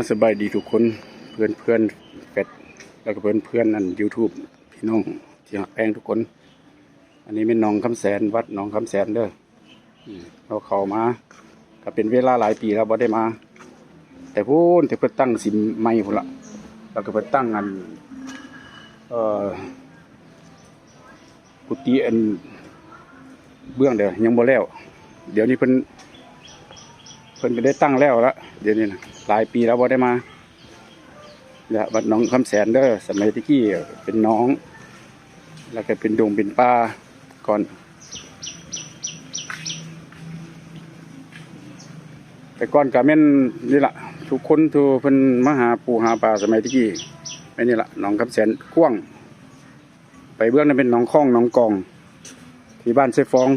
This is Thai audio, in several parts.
สบายดีทุกคนเพื่อนเพื่อนแฟดแล้วก็เพื่อนเพื่อนนั่น YouTube พี่น้องที่หักแพงทุกคนอันนี้เป็นหนองคำแสนวัดหนองคำแสนเด้อเราเข้ามาก็เป็นเวลาหลายปีแล้วบ่ได้มาแต่พูนแต่เพิ่นตั้งสิมใหม่พุ่นละแล้วก็เพิ่นตั้งอันกุฏิอันเบื้องเด้อยังบ่แล้วเดี๋ยวนี้เพิ่นก็ได้ตั้งแล้วละเดี๋ยวนี้นะหลายปีแล้วบ่ได้มาเนี่ยวัดหนองคำแสนเด้อสมัยที่กี้เป็นน้องแล้วก็เป็นดงเป็นป่าก่อนแต่ก่อนก็แม่นนี่ล่ะทุกคนทุกเพิ่นมาหาปูหาปลาสมัยที่กี้แม่นนี่ล่ะหนองคำแสนกว้างไปเบื้องนั้นเป็นหนองคลองหนองกองที่บ้านเสฟอง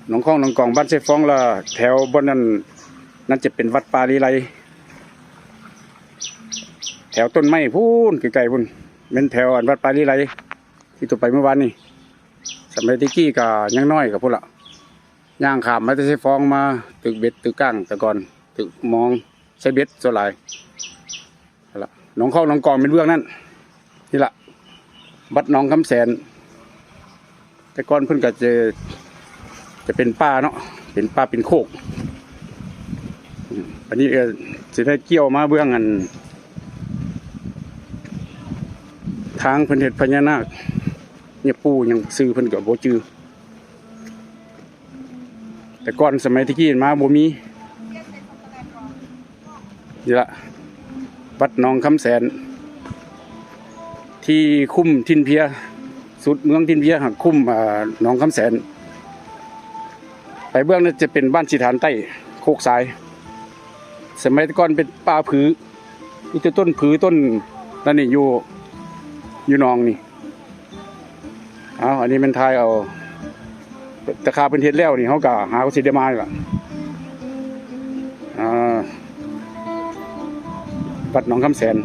หนองคลองหนองกองบ้านเสฟองละแถวบนนั้นนั่นจะเป็นวัดป่าลีไลแถวต้นไม้พูนไกลๆพูนเป็นแถววัดป่าลีไลที่ตัวไปเมื่อวานนี่สมัยที่กี้ก็ยังน้อยกับพูดละย่างขามมาจะใช้ฟองมาตึกเบ็ดตึกก้างแต่ก่อนตึกมองใช้เบ็ดส่วนหลายละหนองคลองหนองกองเป็นเบื้องนั่นนี่ละวัดหนองคำแสนแต่ก่อนเพิ่นก็จะเป็นป่าเนาะเป็นป่าเป็นโคกอันนี้จะได้เกี่ยวมาเบื้องอันทางเพิ่นเฮ็ดพญานาคเนี่ยปู่ยังซื้อเพิ่นก็บ่จือแต่ก่อนสมัยที่กี้มาบ่มีนี่ล่ะวัดหนองคำแสนที่คุ้มทินเพียสุดเมืองทินเพียหักคุ้มหนองคำแสนไปเบื้องนั้นจะเป็นบ้านสิฐานใต้โคกสายสมัยก่อนเป็นป่าผือมีแต่ต้นผือต้นนั่นนี่อยู่นองนี่อันนี้เป็นทายเอาตะคาเป็นเฮ็ดแล้วนี่เขาก็หาสิได้มาล่ะวัดหนองคำแสน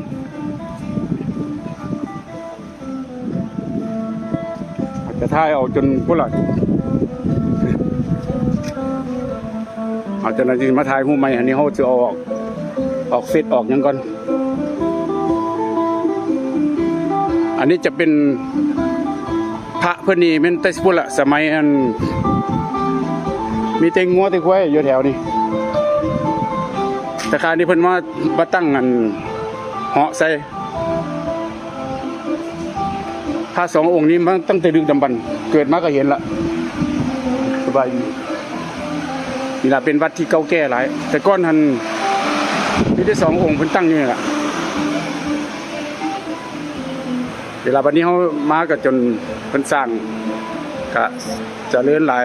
จะทายเอาจนพุ่นล่ะอาจจะนั่นมาถ่ายหูใหม่อันนี้เขาจะออกเฟซออกยังก่อนอันนี้จะเป็นพระเพื่อนนี่เป็นแต่พุ่นละสมัยอันมีเต็งงัวเต็งควายอยู่แถวนี้แต่คราวนี้เพิ่นมาตั้งอันเหาะใส่พระสององค์นี้มันตั้งแต่ดึกดำบรรพ์เกิดมาก็เห็นละสบายนี่แหละเป็นวัดที่เก่าแก่หลายแต่ก้อนหันมีได้สององค์เพิ่นตั้งนี่แหละเวลาวันนี้เขามาก็จนเพิ่นสร้างก็เจริญหลาย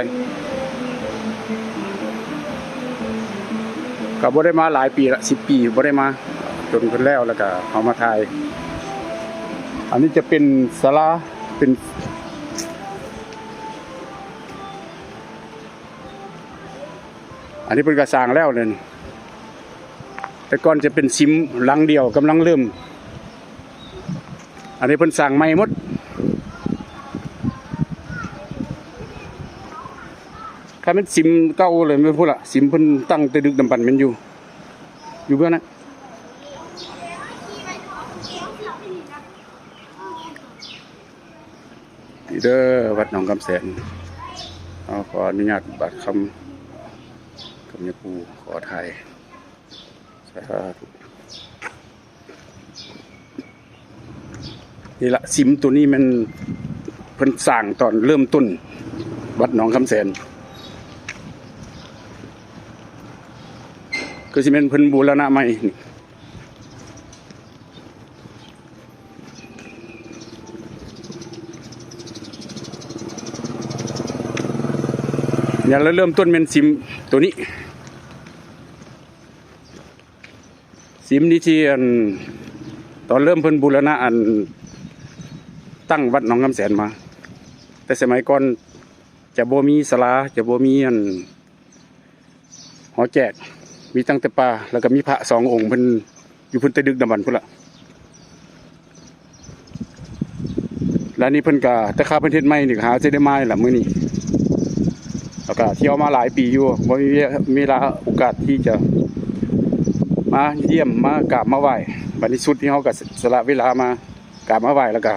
ก็บ่ได้มาหลายปีละ10 ปีบ่ได้มาจนเพิ่นแล้วก็เอามาถ่ายอันนี้จะเป็นศาลาเป็นอันนี้เป็นกระสร้างแล้วเนี่ยแต่ก่อนจะเป็นซิมหลังเดียวกำลังเริ่มอันนี้เป็นสร้างใหม่หมดถ้าเป็นซิมเก่าเลยไม่พูดละซิมเพิ่นตั้งแต่ดึกดำบรรพ์มันอยู่เบื้องนั้นนี่เด้อวัดหนองคำแสนขออนุญาตบัตรคำเนี่ยปูขอถ่ายสาธุนี่ละซิมตัวนี้มันเพิ่นสร้างตอนเริ่มต้นวัดหนองคำแสนก็สิเป็นเพิ่นบูรณะใหม่อย่างเริ่มต้นเป็นซิมตัวนี้ซิมนี้ที่ตอนเริ่มเพิ่นบูรณะตั้งวัดหนองคำแสนมาแต่สมัยก่อนจะบ่มีศาลาจะบ่มีหอแจกมีตั้งแต่ป่าแล้วก็มีพระสององค์เพิ่นอยู่เพิ่นแต่ดึกดำบรรพ์พุ่นละแล้วนี่เพิ่นก็แต่ข้าเพิ่นเฮ็ดใหม่นี่หาสิได้มาล่ะมื้อนี้แล้วก็เที่ยวมาหลายปีอยู่บ่มีเวลาโอกาสที่จะม มาเยี่ยมมากราบมาไหว้บัดนี้สุดที่เขาก็สละเวลามากราบมาไหว้แล้วก็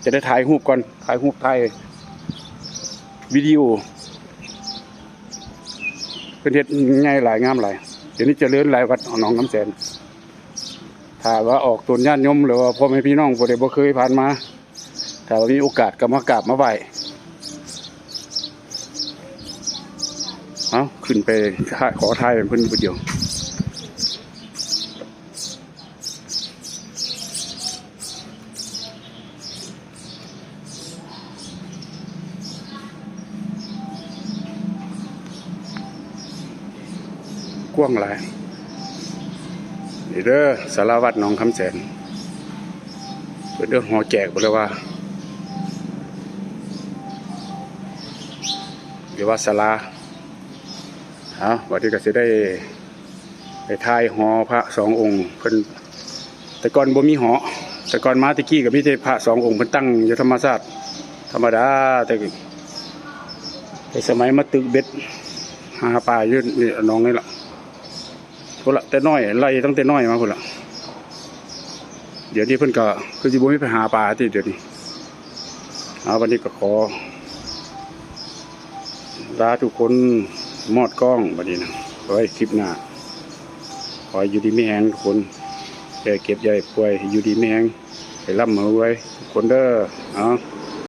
จะได้ถ่ายรูปก่อนถ่ายรูปถ่ายวิดีโอเป็นเฮ็ดง่ายหลายงามหลายเดี๋ยวนี้เจริญหลายวัดหนองน้ำแสนถ้าว่าออกตนญาติโยมหรือว่าพ่อแม่พี่น้องบ่ได้บ่เคยผ่านมาถ้าว่ามีโอกาสก็มากราบมาไหว้เอาขึ้นไปขอถ่ายเป็นเพิ่นผู้เดียวกว้างหลายนี่เด้อสารวัตรหนองคำแสนเป็นเรื่องหอแจกบ่เลยว่าหรือว่าศาลาวันนี้ก็จะได้ไปถ่ายหอพระสององค์เพิ่นแต่ก่อนบ่มีหอแต่ก่อนมาตะกี้ก็มีแต่พระสององค์เพิ่นตั้งอยู่ธรรมชาติธรรมดาแต่สมัยมาตึกเบ็ดหาปลาอยู่นี่น้องนี่ล่ะพุ่นละแต่น้อยไล่ตั้งแต่น้อยมาพุ่นละเดี๋ยวนี้เพิ่นก็คือสิบ่มีไปหาปลาติเดี๋ยวนี้วันนี้ก็ขอลาทุกคนมอดกล้องบัดนี้นะไว้คลิปหน้าขออยู่ดีไม่แห้งทุกคนอย่าเก็บอย่าป่วยอยู่ดีไม่แห้งให้ร่ำรวยทุกคนเด้อ